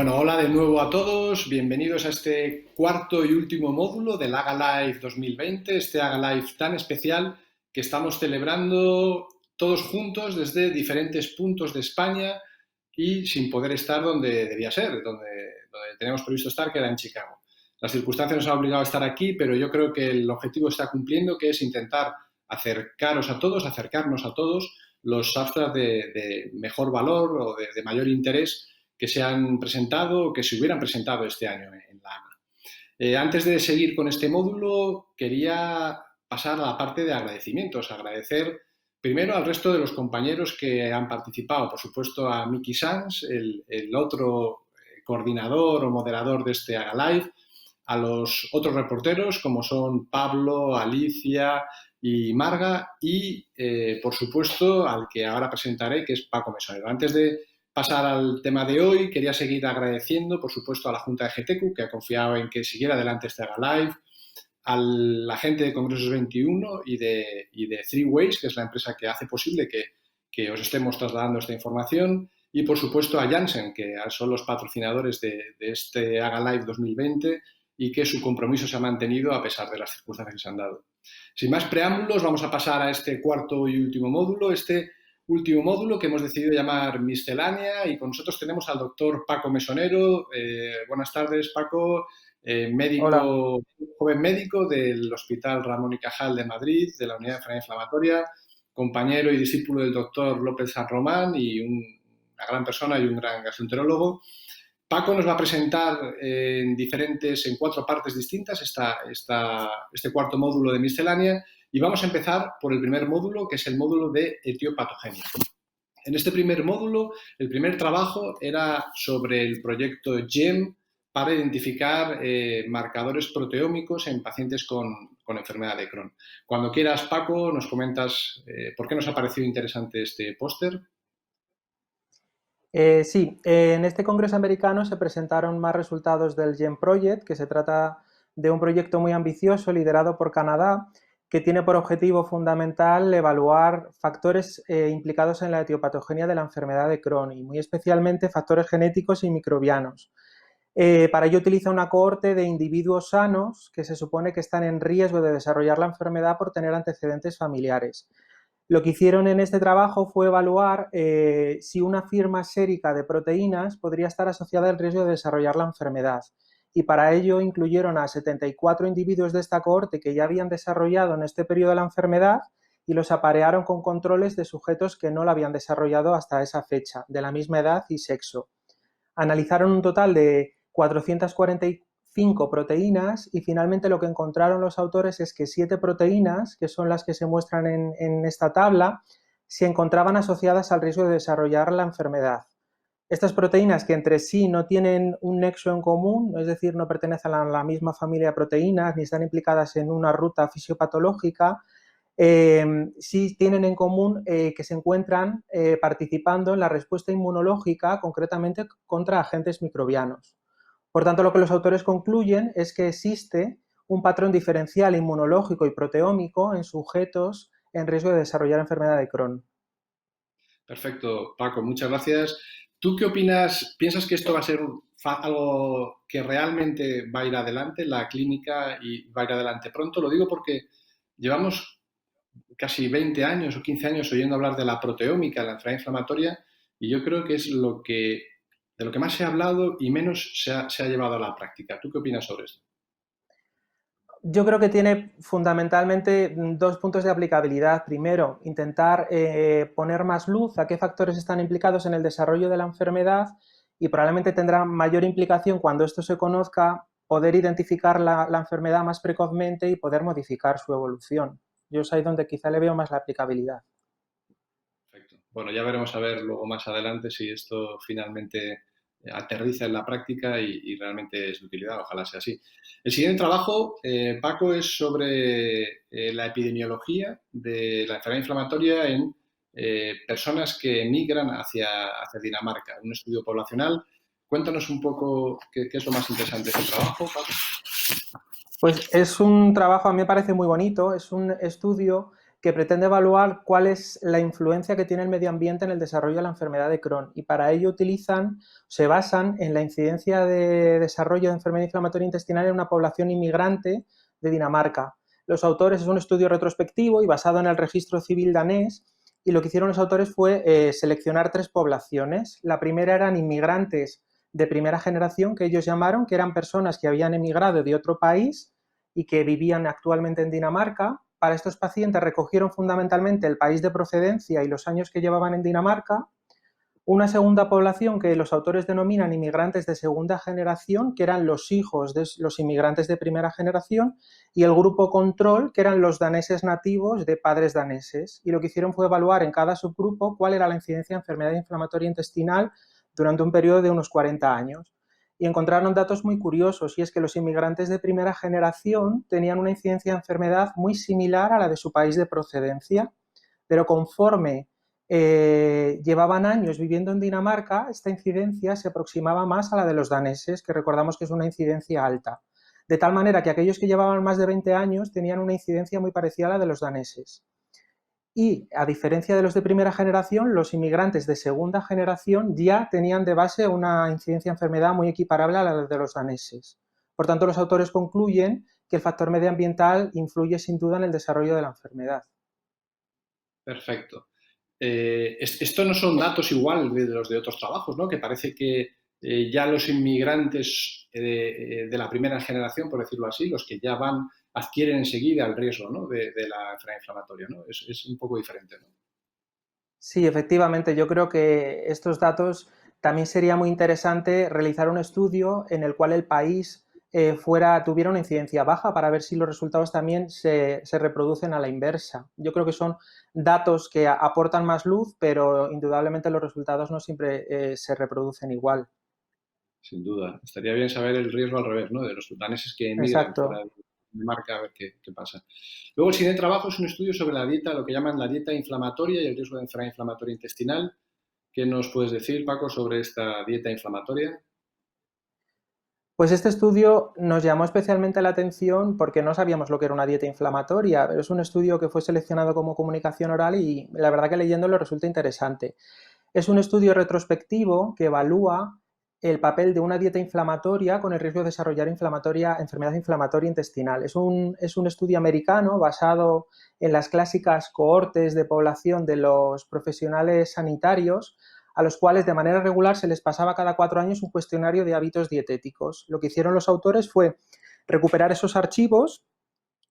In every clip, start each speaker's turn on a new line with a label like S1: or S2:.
S1: Bueno, hola de nuevo a todos, bienvenidos a este cuarto y último módulo del AGA Live 2020, este AGA Live tan especial que estamos celebrando todos juntos desde diferentes puntos de España y sin poder estar donde debía ser, donde teníamos previsto estar, que era en Chicago. Las circunstancias nos han obligado a estar aquí, pero yo creo que el objetivo está cumpliendo, que es intentar acercarnos a todos, acercarnos a todos los abstracts de mejor valor o de mayor interés que se han presentado o que se hubieran presentado este año en la AGA. Antes de seguir con este módulo, quería pasar a la parte de agradecimientos. Agradecer primero al resto de los compañeros que han participado, por supuesto a Miki Sanz, el otro coordinador o moderador de este AGA Live, a los otros reporteros como son Pablo, Alicia y Marga y, por supuesto, al que ahora presentaré, que es Paco Mesonero. Antes de pasar al tema de hoy, quería seguir agradeciendo, por supuesto, a la Junta de GTQ, que ha confiado en que siguiera adelante este AGA Live, a la gente de Congresos 21 y de Three Ways, que es la empresa que hace posible que os estemos trasladando esta información, y, por supuesto, a Janssen, que son los patrocinadores de este AGA Live 2020 y que su compromiso se ha mantenido a pesar de las circunstancias que se han dado. Sin más preámbulos, vamos a pasar a este cuarto y último módulo, último módulo que hemos decidido llamar Miscelánea, y con nosotros tenemos al doctor Paco Mesonero. Buenas tardes, Paco,
S2: Hola.
S1: joven médico del Hospital Ramón y Cajal de Madrid, de la Unidad de Enfermedad Inflamatoria, compañero y discípulo del doctor López San Román y una gran persona y un gran gastroenterólogo. Paco nos va a presentar en 4 partes distintas este cuarto módulo de Miscelánea, y vamos a empezar por el primer módulo, que es el módulo de etiopatogenia. En este primer módulo, el primer trabajo era sobre el proyecto GEM para identificar marcadores proteómicos en pacientes con enfermedad de Crohn. Cuando quieras, Paco, nos comentas por qué nos ha parecido interesante este póster.
S2: Sí, en este congreso americano se presentaron más resultados del GEM Project, que se trata de un proyecto muy ambicioso liderado por Canadá, que tiene por objetivo fundamental evaluar factores implicados en la etiopatogenia de la enfermedad de Crohn, y muy especialmente factores genéticos y microbianos. Para ello utiliza una cohorte de individuos sanos que se supone que están en riesgo de desarrollar la enfermedad por tener antecedentes familiares. Lo que hicieron en este trabajo fue evaluar si una firma sérica de proteínas podría estar asociada al riesgo de desarrollar la enfermedad. Y para ello incluyeron a 74 individuos de esta cohorte que ya habían desarrollado en este periodo la enfermedad y los aparearon con controles de sujetos que no la habían desarrollado hasta esa fecha, de la misma edad y sexo. Analizaron un total de 445 proteínas y finalmente lo que encontraron los autores es que 7 proteínas, que son las que se muestran en esta tabla, se encontraban asociadas al riesgo de desarrollar la enfermedad. Estas proteínas, que entre sí no tienen un nexo en común, es decir, no pertenecen a la misma familia de proteínas ni están implicadas en una ruta fisiopatológica, sí tienen en común que se encuentran participando en la respuesta inmunológica, concretamente contra agentes microbianos. Por tanto, lo que los autores concluyen es que existe un patrón diferencial inmunológico y proteómico en sujetos en riesgo de desarrollar enfermedad de Crohn.
S1: Perfecto, Paco, muchas gracias. ¿Tú qué opinas? ¿Piensas que esto va a ser algo que realmente va a ir adelante, la clínica, y va a ir adelante pronto? Lo digo porque llevamos casi 20 años o 15 años oyendo hablar de la proteómica, la enfermedad inflamatoria, y yo creo que es de lo que más se ha hablado y menos se ha llevado a la práctica. ¿Tú qué opinas sobre esto?
S2: Yo creo que tiene fundamentalmente 2 puntos de aplicabilidad. Primero, intentar poner más luz a qué factores están implicados en el desarrollo de la enfermedad, y probablemente tendrá mayor implicación cuando esto se conozca, poder identificar la enfermedad más precozmente y poder modificar su evolución. Yo es ahí donde quizá le veo más la aplicabilidad.
S1: Perfecto. Bueno, ya veremos a ver luego más adelante si esto finalmente aterriza en la práctica y realmente es de utilidad. Ojalá sea así. El siguiente trabajo, Paco, es sobre la epidemiología de la enfermedad inflamatoria en personas que migran hacia Dinamarca, un estudio poblacional. Cuéntanos un poco qué es lo más interesante de este trabajo, Paco.
S2: Pues es un trabajo, a mí me parece muy bonito, es un estudio que pretende evaluar cuál es la influencia que tiene el medio ambiente en el desarrollo de la enfermedad de Crohn, y para ello se basan en la incidencia de desarrollo de enfermedad inflamatoria intestinal en una población inmigrante de Dinamarca. Los autores, es un estudio retrospectivo y basado en el registro civil danés, y lo que hicieron los autores fue seleccionar 3 poblaciones. La primera eran inmigrantes de primera generación, que ellos llamaron, que eran personas que habían emigrado de otro país y que vivían actualmente en Dinamarca. Para estos pacientes recogieron fundamentalmente el país de procedencia y los años que llevaban en Dinamarca. Una segunda población que los autores denominan inmigrantes de segunda generación, que eran los hijos de los inmigrantes de primera generación, y el grupo control, que eran los daneses nativos de padres daneses. Y lo que hicieron fue evaluar en cada subgrupo cuál era la incidencia de enfermedad inflamatoria intestinal durante un periodo de unos 40 años. Y encontraron datos muy curiosos, y es que los inmigrantes de primera generación tenían una incidencia de enfermedad muy similar a la de su país de procedencia, pero conforme llevaban años viviendo en Dinamarca, esta incidencia se aproximaba más a la de los daneses, que recordamos que es una incidencia alta. De tal manera que aquellos que llevaban más de 20 años tenían una incidencia muy parecida a la de los daneses. Y, a diferencia de los de primera generación, los inmigrantes de segunda generación ya tenían de base una incidencia de enfermedad muy equiparable a la de los daneses. Por tanto, los autores concluyen que el factor medioambiental influye sin duda en el desarrollo de la enfermedad.
S1: Perfecto. Esto no son datos igual de los de otros trabajos, ¿no? Que parece que ya los inmigrantes de la primera generación, por decirlo así, los que ya van, adquieren enseguida el riesgo, ¿no? de la enfermedad inflamatoria, ¿no? Es un poco diferente, ¿no?
S2: Sí, efectivamente, yo creo que estos datos también sería muy interesante realizar un estudio en el cual el país tuviera una incidencia baja para ver si los resultados también se reproducen a la inversa. Yo creo que son datos que aportan más luz, pero indudablemente los resultados no siempre se reproducen igual.
S1: Sin duda. Estaría bien saber el riesgo al revés, ¿no? De los daneses que emigran fuera
S2: Exacto.
S1: de Dinamarca, a ver qué pasa. Luego, el siguiente trabajo es un estudio sobre la dieta, lo que llaman la dieta inflamatoria y el riesgo de enfermedad inflamatoria intestinal. ¿Qué nos puedes decir, Paco, sobre esta dieta inflamatoria?
S2: Pues este estudio nos llamó especialmente la atención porque no sabíamos lo que era una dieta inflamatoria, pero es un estudio que fue seleccionado como comunicación oral y la verdad que leyéndolo resulta interesante. Es un estudio retrospectivo que evalúa el papel de una dieta inflamatoria con el riesgo de desarrollar enfermedad inflamatoria intestinal. Es un estudio americano basado en las clásicas cohortes de población de los profesionales sanitarios, a los cuales de manera regular se les pasaba cada 4 años un cuestionario de hábitos dietéticos. Lo que hicieron los autores fue recuperar esos archivos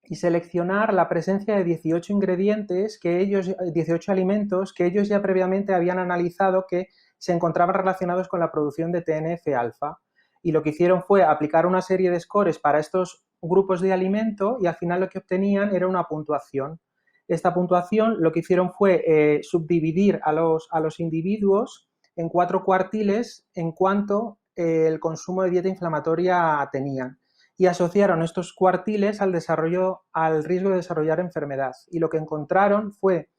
S2: y seleccionar la presencia de 18 ingredientes, 18 alimentos que ellos ya previamente habían analizado que se encontraban relacionados con la producción de TNF-alfa. Y lo que hicieron fue aplicar una serie de scores para estos grupos de alimento y al final lo que obtenían era una puntuación. Esta puntuación lo que hicieron fue subdividir a los individuos en 4 cuartiles en cuanto el consumo de dieta inflamatoria tenían, y asociaron estos cuartiles al riesgo de desarrollar enfermedad. Y lo que encontraron fue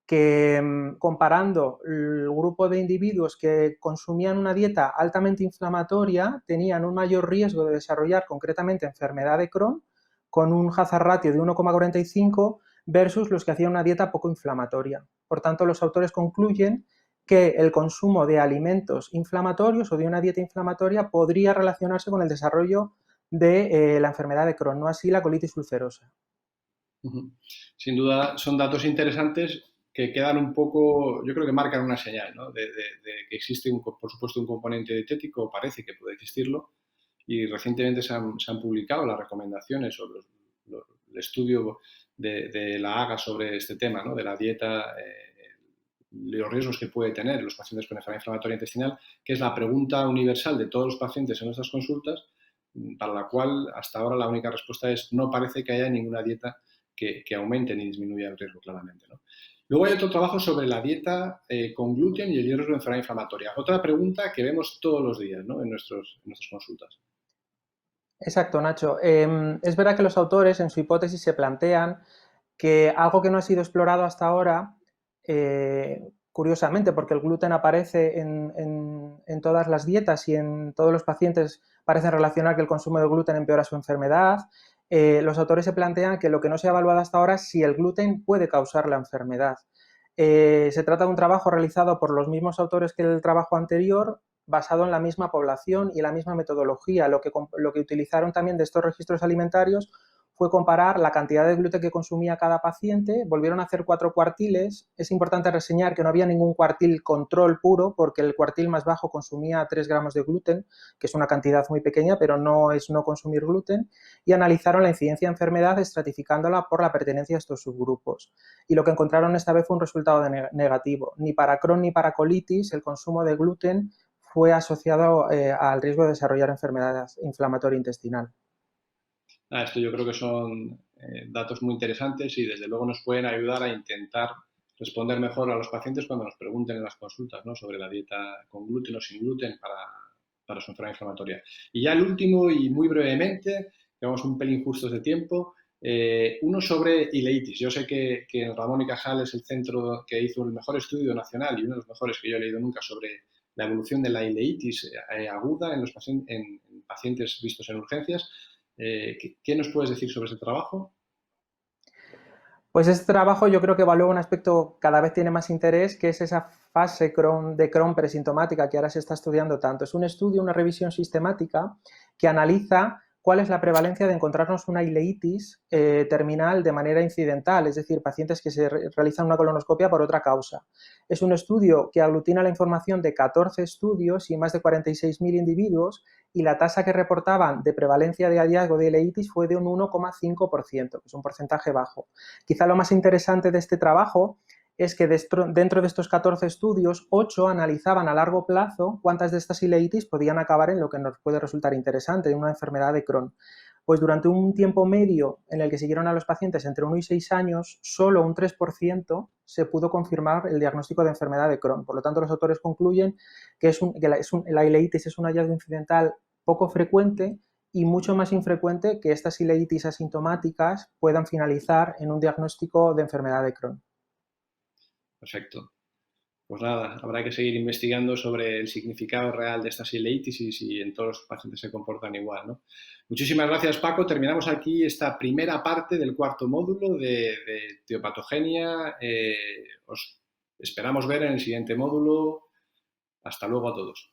S2: que, comparando el grupo de individuos que consumían una dieta altamente inflamatoria, tenían un mayor riesgo de desarrollar concretamente enfermedad de Crohn, con un hazard ratio de 1,45 versus los que hacían una dieta poco inflamatoria. Por tanto, los autores concluyen que el consumo de alimentos inflamatorios o de una dieta inflamatoria podría relacionarse con el desarrollo de la enfermedad de Crohn, no así la colitis ulcerosa.
S1: Sin duda son datos interesantes que quedan un poco, yo creo que marcan una señal, ¿no? de que existe, por supuesto, un componente dietético, o parece que puede existirlo, y recientemente se han publicado las recomendaciones sobre el estudio de la AGA sobre este tema, ¿no? De la dieta, los riesgos que puede tener los pacientes con enfermedad inflamatoria intestinal, que es la pregunta universal de todos los pacientes en nuestras consultas, para la cual hasta ahora la única respuesta es no parece que haya ninguna dieta que aumente ni disminuya el riesgo claramente, ¿no? Luego hay otro trabajo sobre la dieta con gluten y el riesgo de enfermedad inflamatoria. Otra pregunta que vemos todos los días, ¿no? en nuestras consultas.
S2: Exacto, Nacho. Es verdad que los autores en su hipótesis se plantean que algo que no ha sido explorado hasta ahora, curiosamente, porque el gluten aparece en todas las dietas y en todos los pacientes parecen relacionar que el consumo de gluten empeora su enfermedad, los autores se plantean que lo que no se ha evaluado hasta ahora es si el gluten puede causar la enfermedad. Se trata de un trabajo realizado por los mismos autores que el trabajo anterior, basado en la misma población y la misma metodología. Lo que utilizaron también de estos registros alimentarios fue comparar la cantidad de gluten que consumía cada paciente, volvieron a hacer 4 cuartiles. Es importante reseñar que no había ningún cuartil control puro, porque el cuartil más bajo consumía 3 gramos de gluten, que es una cantidad muy pequeña, pero no es no consumir gluten, y analizaron la incidencia de enfermedad estratificándola por la pertenencia a estos subgrupos. Y lo que encontraron esta vez fue un resultado negativo. Ni para Crohn ni para colitis el consumo de gluten fue asociado al riesgo de desarrollar enfermedad inflamatoria intestinal.
S1: Esto yo creo que son datos muy interesantes y desde luego nos pueden ayudar a intentar responder mejor a los pacientes cuando nos pregunten en las consultas, ¿no?, sobre la dieta con gluten o sin gluten para su enfermedad inflamatoria. Y ya el último, y muy brevemente, llevamos un pelín justos de tiempo, uno sobre ileitis. Yo sé que en Ramón y Cajal es el centro que hizo el mejor estudio nacional y uno de los mejores que yo he leído nunca sobre la evolución de la ileitis aguda en pacientes vistos en urgencias. ¿Qué nos puedes decir sobre ese trabajo?
S2: Pues este trabajo yo creo que evalúa un aspecto que cada vez tiene más interés, que es esa fase de Crohn presintomática que ahora se está estudiando tanto. Es un estudio, una revisión sistemática que analiza cuál es la prevalencia de encontrarnos una ileitis terminal de manera incidental, es decir, pacientes que se realizan una colonoscopia por otra causa. Es un estudio que aglutina la información de 14 estudios y más de 46.000 individuos, y la tasa que reportaban de prevalencia de hallazgo de ileitis fue de un 1,5%, que es un porcentaje bajo. Quizá lo más interesante de este trabajo es que dentro de estos 14 estudios, 8 analizaban a largo plazo cuántas de estas ileitis podían acabar en lo que nos puede resultar interesante, en una enfermedad de Crohn. Pues durante un tiempo medio en el que siguieron a los pacientes entre 1 y 6 años, solo un 3% se pudo confirmar el diagnóstico de enfermedad de Crohn. Por lo tanto, los autores concluyen que la ileitis es un hallazgo incidental poco frecuente y mucho más infrecuente que estas ileitis asintomáticas puedan finalizar en un diagnóstico de enfermedad de Crohn.
S1: Perfecto. Pues nada, habrá que seguir investigando sobre el significado real de estas ileitis y si en todos los pacientes se comportan igual, ¿no? Muchísimas gracias, Paco. Terminamos aquí esta primera parte del cuarto módulo de teopatogenia. Os esperamos ver en el siguiente módulo. Hasta luego a todos.